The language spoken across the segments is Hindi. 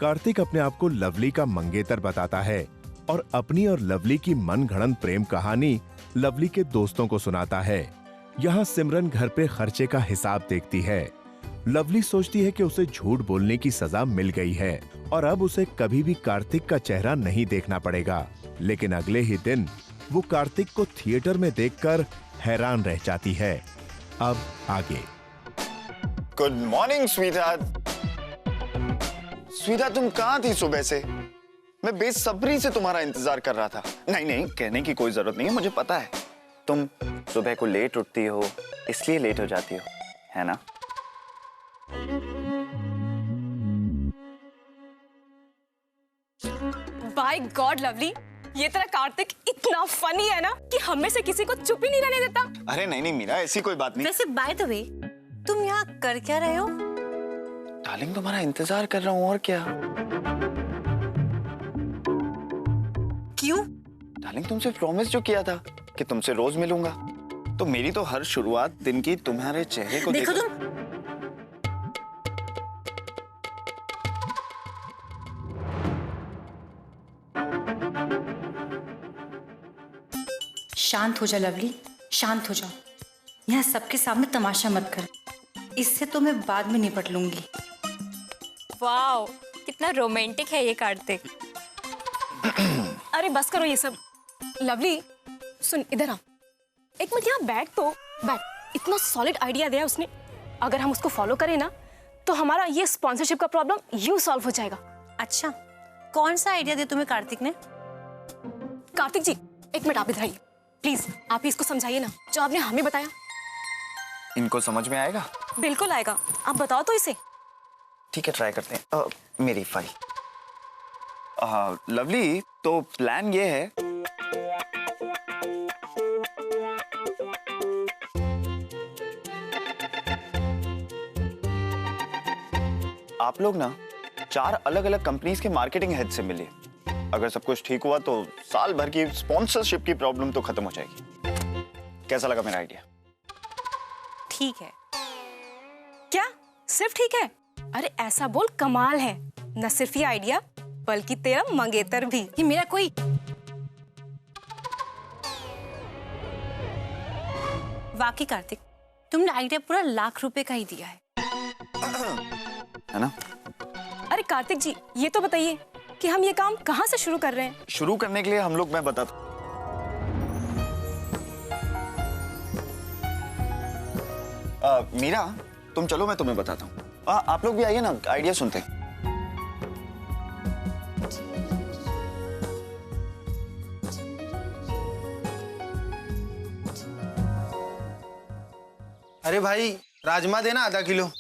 कार्तिक अपने आप को लवली का मंगेतर बताता है और अपनी और लवली की मनगढ़ंत प्रेम कहानी लवली के दोस्तों को सुनाता है। यहाँ सिमरन घर पे खर्चे का हिसाब देखती है। लवली सोचती है कि उसे झूठ बोलने की सजा मिल गई है और अब उसे कभी भी कार्तिक का चेहरा नहीं देखना पड़ेगा। लेकिन अगले ही दिन वो कार्तिक को थिएटर में देखकर हैरान रह जाती है। अब आगे। Good morning sweetheart. स्वीटहार्ट, तुम कहाँ थी सुबह से? मैं बेसब्री से तुम्हारा इंतजार कर रहा था। नहीं नहीं, कहने की कोई जरूरत नहीं है, मुझे पता है तुम सुबह को लेट उठती हो, इसलिए लेट हो जाती हो, है ना? बाय गॉड लवली, ये तेरा कार्तिक इतना फनी है ना कि हम में से किसी को चुप ही नहीं रहने देता। अरे नहीं नहीं मीरा, ऐसी कोई बात नहीं। वैसे बाय द वे, तुम यहाँ कर क्या रहे हो? डार्लिंग, तुम्हारा इंतजार कर रहा हूँ, और क्या। क्यों? डार्लिंग, तुमसे प्रॉमिस जो किया था कि तुमसे रोज मिलूंगा, तो मेरी तो हर शुरुआत दिन की तुम्हारे चेहरे को देखो तुम। शांत हो जा लवली, शांत हो जाओ। यहाँ सबके सामने तमाशा मत कर, इससे तो मैं बाद में निपट लूंगी। वाओ, कितना रोमांटिक है ये कार्तिक। अरे बस करो ये सब। लवली सुन, इधर आ, एक मिनट यहाँ बैठ तो बैठ। इतना सॉलिड आइडिया दिया उसने, अगर हम उसको फॉलो करें ना तो हमारा ये स्पॉन्सरशिप का प्रॉब्लम यूं सॉल्व हो जाएगा। अच्छा, कौन सा आइडिया दिया तुम्हें कार्तिक ने? कार्तिक जी एक मिनट आप इधर आइए प्लीज। आप ही इसको समझाइए ना जो आपने हमें बताया। इनको समझ में आएगा? बिल्कुल आएगा, आप बताओ तो इसे। ठीक है, ट्राई करते हैं। मेरी फाइल। लवली, तो प्लान ये है, आप लोग ना 4 अलग अलग कंपनीज के मार्केटिंग हेड से मिलिए। अगर सब कुछ ठीक हुआ तो साल भर की स्पॉन्सरशिप की प्रॉब्लम तो खत्म हो जाएगी। कैसा लगा मेरा आइडिया? ठीक है। क्या सिर्फ ठीक है? अरे ऐसा बोल कमाल है। न सिर्फ ये आइडिया बल्कि तेरा मंगेतर भी। ये मेरा कोई वाकई कार्तिक, तुमने आइडिया पूरा ₹1,00,000 का ही दिया है ना? अरे कार्तिक जी ये तो बताइए कि हम ये काम कहाँ से शुरू कर रहे हैं? शुरू करने के लिए हम लोग, मैं बताता हूं। मीरा तुम चलो, मैं तुम्हें बताता हूँ। आप लोग भी आइए ना, आइडिया सुनते हैं। अरे भाई, राजमा देना आधा किलो।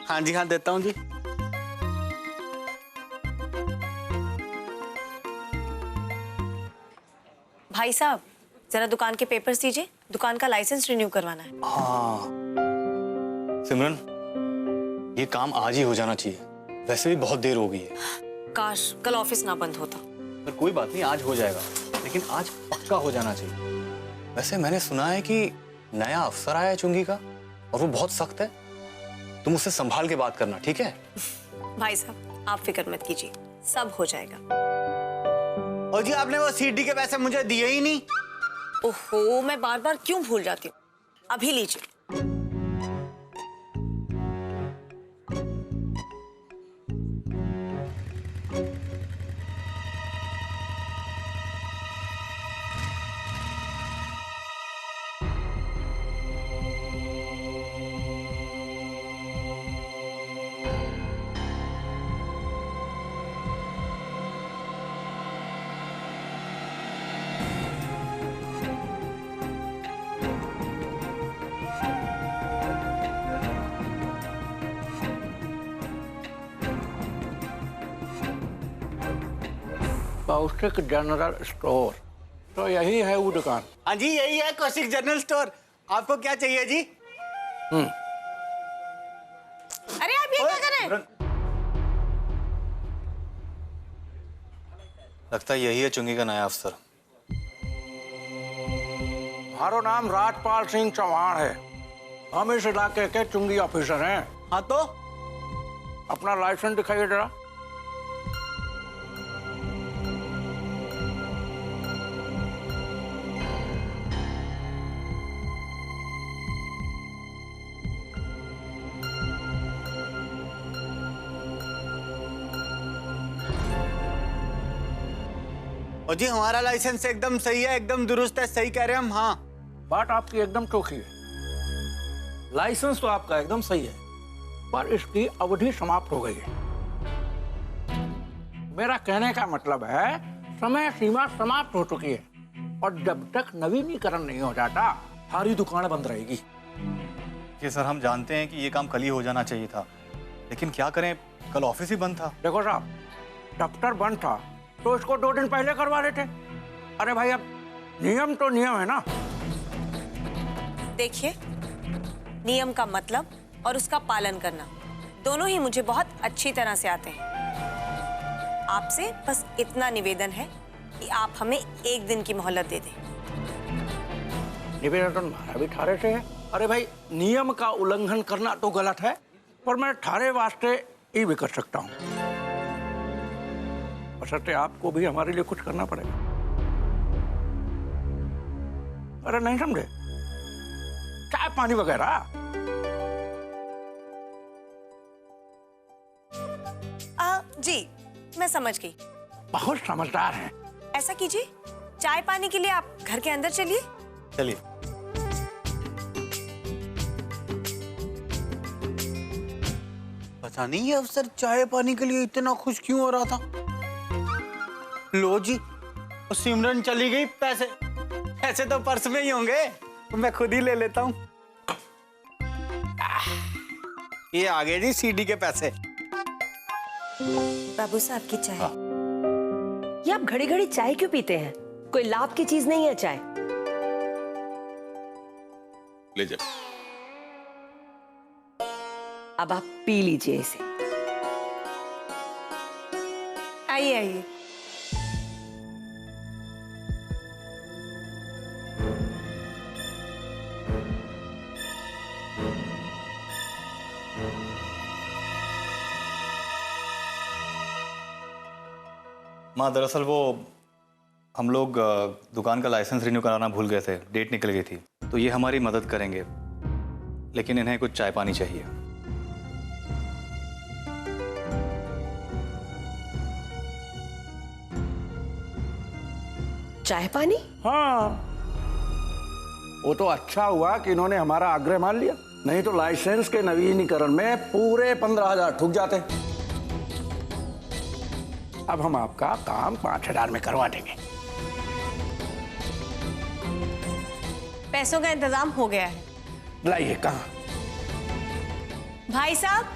हाँ जी, हाँ देता हूँ जी। भाई साहब, जरा दुकान के पेपर्स दीजिए, दुकान का लाइसेंस रिन्यू करवाना है। हाँ सिमरन, ये काम आज ही हो जाना चाहिए, वैसे भी बहुत देर हो गई है। काश कल ऑफिस ना बंद होता। पर कोई बात नहीं, आज हो जाएगा, लेकिन आज पक्का हो जाना चाहिए। वैसे मैंने सुना है कि नया अफसर आया है चुंगी का, और वो बहुत सख्त है। तुम उससे संभाल के बात करना, ठीक है? भाई साहब आप फिक्र मत कीजिए, सब हो जाएगा। और जी आपने वो सीडी के पैसे मुझे दिए ही नहीं। ओहो, मैं बार बार क्यों भूल जाती हूँ। अभी लीजिए। कौशिक जनरल स्टोर, तो यही है वो दुकान। हाँ जी, यही है कौशिक जनरल स्टोर। आपको क्या चाहिए जी? अरे आप ये क्या कर रहे हैं? लगता है यही है चुंगी का नया अफसर। हमारा नाम राजपाल सिंह चौहान है हम इस इलाके के चुंगी ऑफिसर हैं। हाँ तो अपना लाइसेंस दिखाइए जरा। और जी हमारा लाइसेंस एकदम सही है, एकदम दुरुस्त है, सही कह रहे हैं हम। हाँ बात आपकी एकदम चौखी है। लाइसेंस तो आपका एकदम सही है, पर इसकी अवधि समाप्त हो गई है। मेरा कहने का मतलब है समय सीमा समाप्त हो चुकी है, और जब तक नवीनीकरण नहीं हो जाता सारी दुकान बंद रहेगी। ये सर हम जानते हैं कि ये काम कल ही हो जाना चाहिए था, लेकिन क्या करें, कल ऑफिस ही बंद था। देखो साहब, दफ्तर बंद था तो इसको 2 दिन पहले करवा देते। अरे भाई, अब नियम तो नियम है ना। देखिए, नियम का मतलब और उसका पालन करना दोनों ही मुझे बहुत अच्छी तरह से आते हैं। आपसे बस इतना निवेदन है कि आप हमें 1 दिन की मोहलत दे दें। निवेदन तो हमारा भी थारे से है। अरे भाई, नियम का उल्लंघन करना तो गलत है, पर मैं थारे वास्ते ये भी कर सकता हूँ। बशर्ते आपको भी हमारे लिए कुछ करना पड़ेगा। अरे नहीं समझे, चाय पानी वगैरह। जी मैं समझ गई। बहुत समझदार हैं। ऐसा कीजिए, चाय पानी के लिए आप घर के अंदर चलिए। चलिए। पता नहीं ये अफसर चाय पानी के लिए इतना खुश क्यों हो रहा था। लो जी, सिमरन चली गई, पैसे तो पर्स में ही होंगे, मैं खुद ही ले लेता हूँ। ये आ गए जी सीडी के पैसे। बाबू साहब की चाय। ये आप घड़ी घड़ी चाय क्यों पीते हैं? कोई लाभ की चीज नहीं है चाय। ले जा। अब आप पी लीजिए इसे। आइए आइए। माँ, दरअसल वो हम लोग दुकान का लाइसेंस रिन्यू कराना भूल गए थे, डेट निकल गई थी, तो ये हमारी मदद करेंगे, लेकिन इन्हें कुछ चाय पानी चाहिए। चाय पानी? हाँ, वो तो अच्छा हुआ कि इन्होंने हमारा आग्रह मान लिया, नहीं तो लाइसेंस के नवीनीकरण में पूरे 15,000 ठुक जाते। अब हम आपका काम 5,000 में करवा देंगे। पैसों का इंतजाम हो गया है। लाइए। कहाँ? भाई साहब,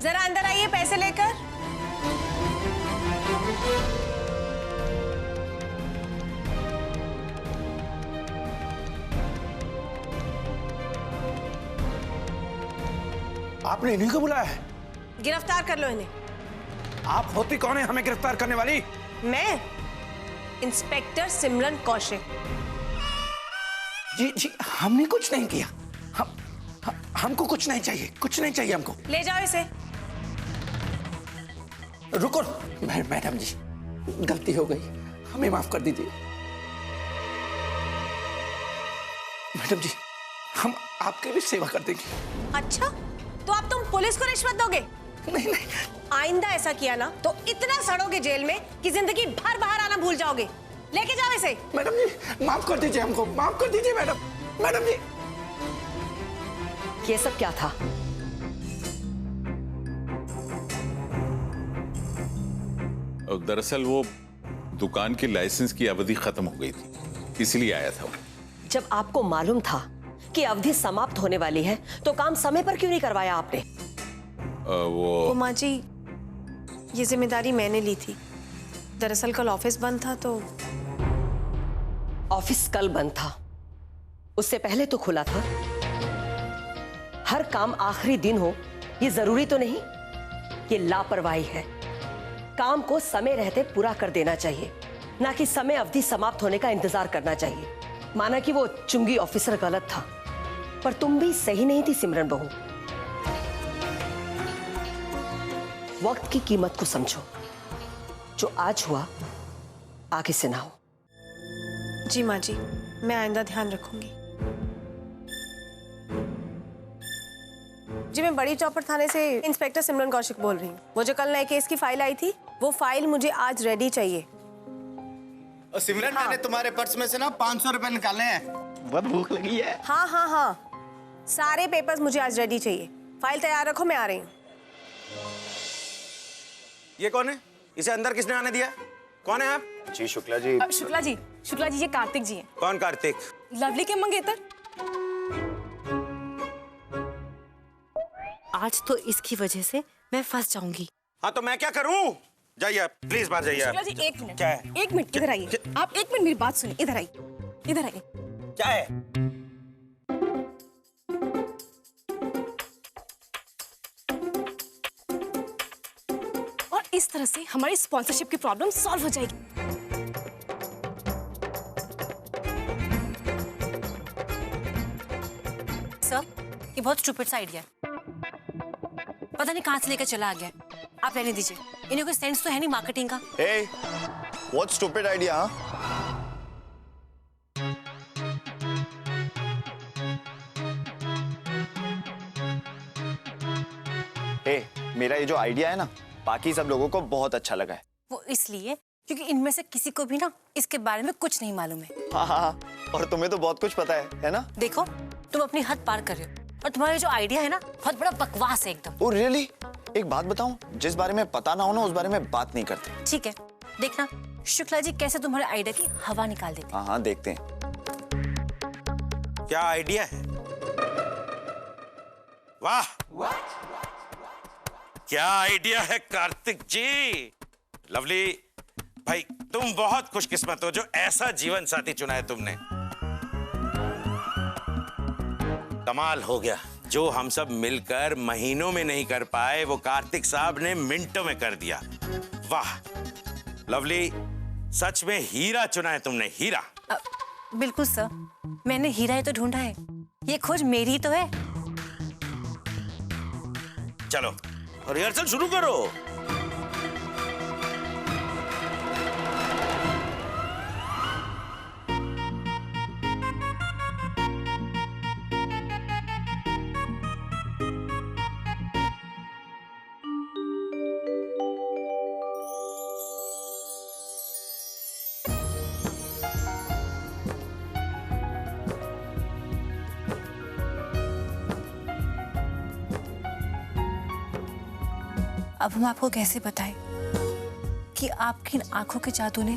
जरा अंदर आइए पैसे लेकर। आपने इन्हीं को बुलाया है? गिरफ्तार कर लो इन्हें। आप होती कौन है हमें गिरफ्तार करने वाली? मैं इंस्पेक्टर सिमरन कौशिक। जी हमने कुछ नहीं किया। हमको कुछ नहीं चाहिए, कुछ नहीं चाहिए हमको। ले जाओ इसे। रुको मैडम जी, गलती हो गई, हमें माफ कर दीजिए। मैडम जी, हम आपकी भी सेवा कर देंगे। अच्छा, तो अब तुम पुलिस को रिश्वत दोगे? नहीं। आइंदा ऐसा किया ना तो इतना सड़ोगे जेल में कि जिंदगी भर बाहर आना भूल जाओगे। लेके जाओ इसे। मैडम जी, माफ कर दीजिए हमको, माफ कर दीजिए मैडम जी। ये सब क्या था? दरअसल वो दुकान की लाइसेंस की अवधि खत्म हो गई थी, इसलिए आया था वो। जब आपको मालूम था कि अवधि समाप्त होने वाली है तो काम समय पर क्यों नहीं करवाया आपने? वो माँ जी, ये जिम्मेदारी मैंने ली थी। दरअसल कल ऑफिस बंद था तो। ऑफिस कल बंद था, उससे पहले तो खुला था। हर काम आखिरी दिन हो ये जरूरी तो नहीं। ये लापरवाही है। काम को समय रहते पूरा कर देना चाहिए, ना कि समय अवधि समाप्त होने का इंतजार करना चाहिए। माना कि वो चुंगी ऑफिसर गलत था, पर तुम भी सही नहीं थी सिमरन बहू। वक्त की कीमत को समझो। जो आज हुआ आगे से ना हो। जी माँ जी, मैं आइंदा ध्यान रखूंगी। जी, मैं बड़ी चौपड़ थाने से इंस्पेक्टर सिमरन कौशिक बोल रही हूँ। वो जो कल नए केस की फाइल आई थी, वो फाइल मुझे आज रेडी चाहिए। और सिमरन, मैंने तुम्हारे पर्स में से ना 500 रुपए निकाले हैं। बहुत भूख लगी है। हाँ हाँ हाँ, सारे पेपर्स मुझे आज रेडी चाहिए। फाइल तैयार रखो, मैं आ रही हूँ। ये कौन है? इसे अंदर किसने आने दिया? कौन है आप? जी शुक्ला जी। शुक्ला जी, शुक्ला जी, ये कार्तिक जी हैं। कौन कार्तिक? लवली के मंगेतर। आज तो इसकी वजह से मैं फंस जाऊंगी। हाँ तो मैं क्या करूं? जाइए प्लीज, बाहर जाइए। शुक्ला जी, एक मिनट। क्या है? एक मिनट, इधर आइए। आप एक मिनट मेरी बात सुनिए। इधर आइए, इधर आइए। क्या है? और इस तरह से हमारी स्पॉन्सरशिप की प्रॉब्लम सॉल्व हो जाएगी। सर, ये बहुत स्टूपिड सा आइडिया है। पता नहीं कहां से लेकर चला आ गया। आप रहने दीजिए, इन्हें कोई सेंस तो है नहीं मार्केटिंग का। Hey, what stupid idea, huh? Hey, मेरा ये जो आइडिया है ना, बाकी सब लोगों को बहुत अच्छा लगा है। वो इसलिए क्योंकि इनमें से किसी को भी ना इसके बारे में कुछ नहीं मालूम है। हाँ हाँ हाँ, और तुम्हें तो बहुत कुछ पता है ना? देखो, तुम अपनी हद पार कर रहे हो और तुम्हारा जो आइडिया है ना, बहुत बड़ा बकवास है एकदम। Oh really? एक बात बताऊं, जिस बारे में पता ना हो ना, उस बारे में बात नहीं करते। ठीक है, देखना शुक्ला जी कैसे तुम्हारे आइडिया की हवा निकाल देते। हाँ हाँ, देखते हैं। क्या आइडिया है? वाह, क्या आइडिया है कार्तिक जी। लवली भाई, तुम बहुत खुशकिस्मत हो जो ऐसा जीवन साथी चुना है तुमने। कमाल हो गया। जो हम सब मिलकर महीनों में नहीं कर पाए, वो कार्तिक साहब ने मिनटों में कर दिया। वाह लवली, सच में हीरा चुना है तुमने, हीरा। बिल्कुल सर, मैंने हीरा ही तो ढूंढा है। ये खोज मेरी तो है। चलो रिहर्सल शुरू करो। अब हम आपको कैसे बताएं कि आपकी इन आंखों के जादू ने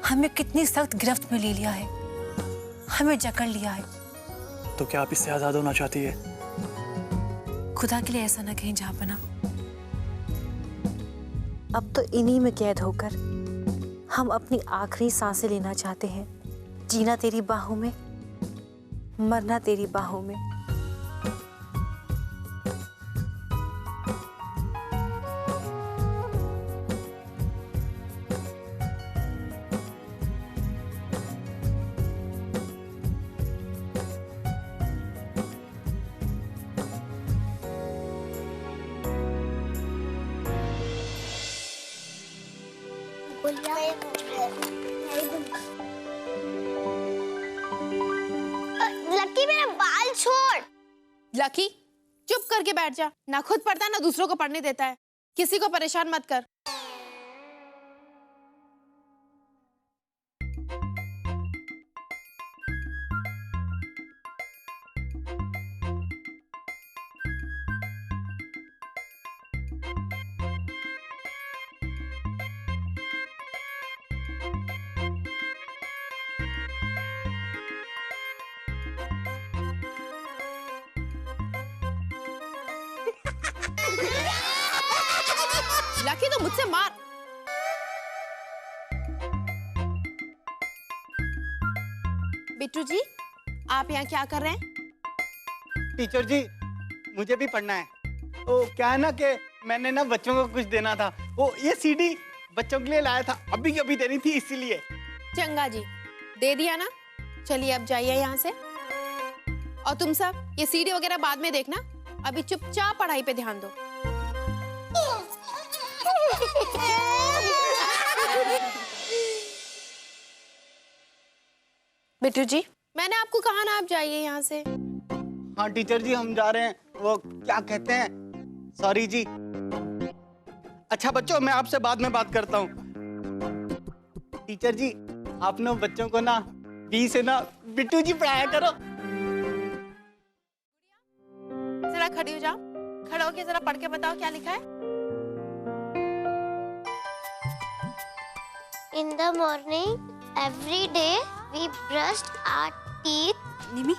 हमें कितनी सख्त गिरफ्त में ले लिया है, हमें जकड़ लिया है। तो क्या आप इससे आजाद होना चाहती है? खुदा के लिए ऐसा ना कहें जहाँपना। अब तो इन्हीं में कैद होकर हम अपनी आखिरी सांसें लेना चाहते हैं। जीना तेरी बाहों में, मरना तेरी बाहों में। लकी, मेरा बाल छोड़। लकी, चुप करके बैठ जा। ना खुद पढ़ता ना दूसरों को पढ़ने देता है। किसी को परेशान मत कर। लकी, तो मुझसे मार। बिट्टू जी, आप यहाँ क्या कर रहे हैं? टीचर जी, मुझे भी पढ़ना है। तो क्या है ना कि मैंने ना बच्चों को कुछ देना था। वो ये सीडी बच्चों के लिए लाया था, अभी अभी देनी थी इसीलिए। चंगा जी, दे दिया ना। चलिए अब जाइए यहाँ से। और तुम सब ये सीडी वगैरह बाद में देखना, अभी चुपचाप पढ़ाई पे ध्यान दो। बिट्टू जी, मैंने आपको कहा ना आप जाइए यहाँ से। हाँ टीचर जी, हम जा रहे हैं। वो क्या कहते हैं, सॉरी जी। अच्छा बच्चों, मैं आपसे बाद में बात करता हूँ। टीचर जी, आप ना बच्चों को ना बी से ना बिट्टू जी पढ़ाया करो। जरा खड़ी हो जाओ, खड़ा होके जरा पढ़ के बताओ क्या लिखा है। In the morning, every day we brushed our teeth. निमी,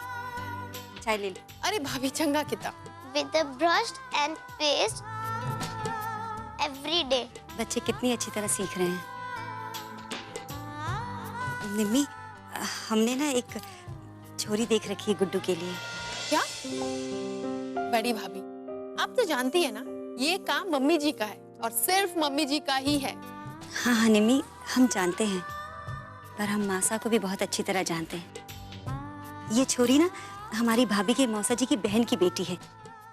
चाय ले लो। अरे भाभी चंगा कितना। With the brushed and paste every day. बच्चे कितनी अच्छी तरह सीख रहे हैं। निमी, हमने ना एक छोरी देख रखी है गुड्डू के लिए। क्या? बड़ी भाभी, आप तो जानती है ना, ये काम मम्मी जी का है और सिर्फ मम्मी जी का ही है। हाँ हाँ निमी, हम जानते हैं, पर हम मासा को भी बहुत अच्छी तरह जानते हैं। ये छोरी ना हमारी भाभी के मौसा जी की बहन की बेटी है।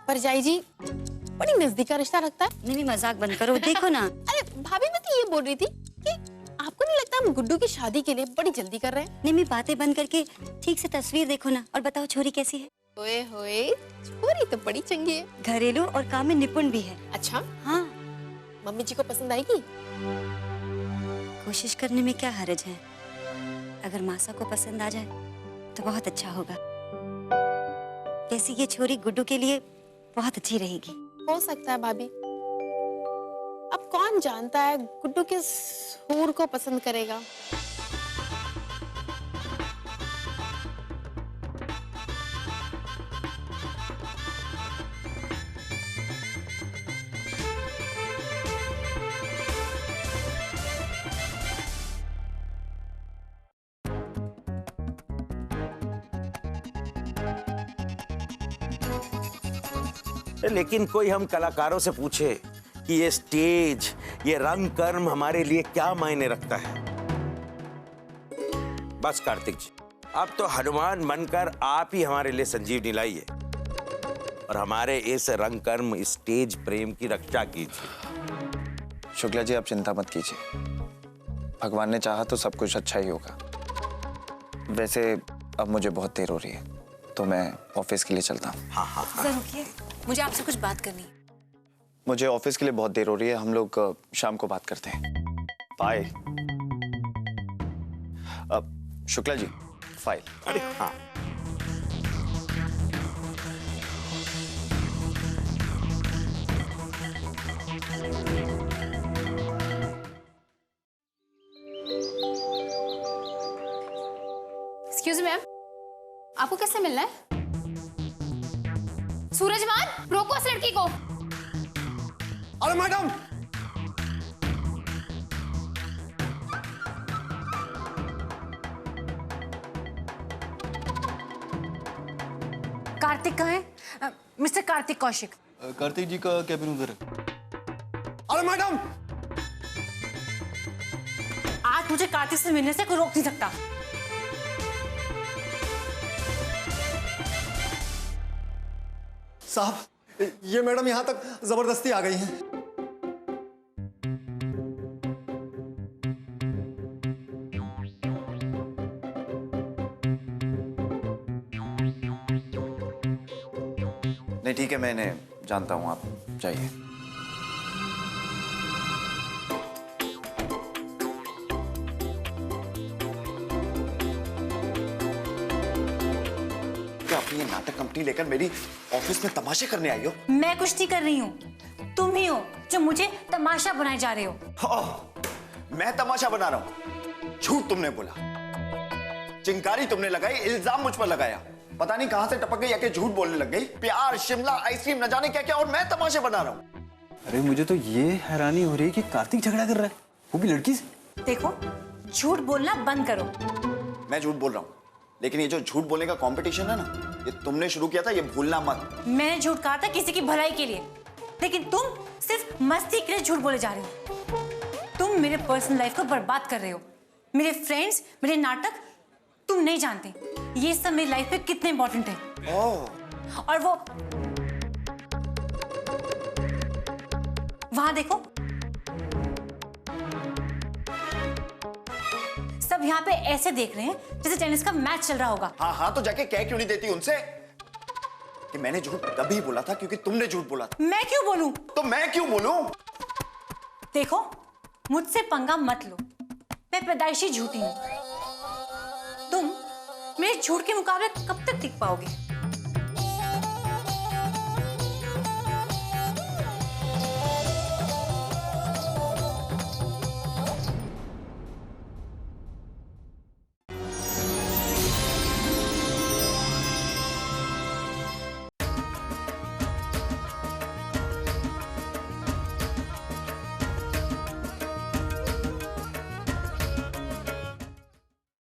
परजाई जी बड़ी नजदीक का रिश्ता रखता है। निमी मजाक बंद करो, देखो ना। अरे भाभी, मैं तो ये बोल रही थी कि आपको नहीं लगता हम गुड्डू की शादी के लिए बड़ी जल्दी कर रहे हैं? निमी बातें बंद करके ठीक से तस्वीर देखो ना और बताओ छोरी कैसी है। ओए होए, छोरी तो बड़ी चंगी है, घरेलू और काम में निपुण भी है। अच्छा हाँ, मम्मी जी को पसंद आएगी? कोशिश करने में क्या हर्ज है। अगर मासा को पसंद आ जाए तो बहुत अच्छा होगा। वैसे ये छोरी गुड्डू के लिए बहुत अच्छी रहेगी। हो सकता है भाभी, अब कौन जानता है गुड्डू किस हूर को पसंद करेगा। लेकिन कोई हम कलाकारों से पूछे कि ये स्टेज, ये रंग कर्म हमारे लिए क्या मायने रखता है। बस कार्तिक जी, अब तो हनुमान बनकर आप ही हमारे लिए संजीवनी लाइए और हमारे इस रंग कर्म स्टेज प्रेम की रक्षा कीजिए। शुक्ला जी, आप चिंता मत कीजिए, भगवान ने चाहा तो सब कुछ अच्छा ही होगा। वैसे अब मुझे बहुत देर हो रही है, तो मैं ऑफिस के लिए चलता हूँ। हाँ हाँ हाँ। सर रुकिए, मुझे आपसे कुछ बात करनी है। मुझे ऑफिस के लिए बहुत देर हो रही है, हम लोग शाम को बात करते हैं। बाय। शुक्ला जी, फाइल। अरे हाँ। एक्सक्यूज मैम, आपको किससे मिलना है? सूरजमान, रोको इस लड़की को। अरे मैडम, कार्तिक कहाँ है? मिस्टर कार्तिक कौशिक। कार्तिक जी का कैबिन उधर है। अरे मैडम, आज मुझे कार्तिक से मिलने से कोई रोक नहीं सकता। साहब, ये मैडम यहाँ तक जबरदस्ती आ गई हैं। नहीं ठीक है, मैं इन्हें जानता हूँ, आप जाइए। क्या अपनी ये नाटक कंपनी लेकर मेरी ऑफिस में तमाशे करने आई हो? मैं कुछ नहीं कर रही हूँ, तुम ही हो जो मुझे तमाशा बनाए जा रहे हो। मैं तमाशा बना रहा हूँ? झूठ तुमने बोला, चिंगारी तुमने लगाई, इल्जाम मुझ पर लगाया, पता नहीं कहां से टपक गई आके झूठ बोलने लग गई। प्यार, शिमला, आइसक्रीम, न जाने क्या क्या, और मैं तमाशे बना रहा हूँ। अरे मुझे तो ये हैरानी हो रही है कि कार्तिक झगड़ा कर रहा है, वो भी लड़की से। देखो, झूठ बोलना बंद करो। मैं झूठ बोल रहा हूँ, लेकिन ये जो झूठ बोलने का कंपटीशन है ना, ये तुमने शुरू किया था, ये भूलना मत। मैंने झूठ कहा था किसी की भलाई के लिए, लेकिन तुम सिर्फ मस्ती के लिए झूठ बोले जा रहे हो। तुम मेरे पर्सनल लाइफ को बर्बाद कर रहे हो। मेरे फ्रेंड्स, मेरे नाटक, तुम नहीं जानते ये सब मेरी लाइफ में कितने इंपॉर्टेंट है। और वो वहां देखो, सब यहाँ पे ऐसे देख रहे हैं जैसे टेनिस का मैच चल रहा होगा। हाँ हाँ, तो जाके कह क्यों नहीं देती उनसे कि मैंने झूठ तभी बोला था क्योंकि तुमने झूठ बोला था। मैं क्यों बोलूं? तो मैं क्यों बोलूं? देखो, मुझसे पंगा मत लो, मैं पैदाइशी झूठी हूं। तुम मेरे झूठ के मुकाबले कब तक टिक पाओगे?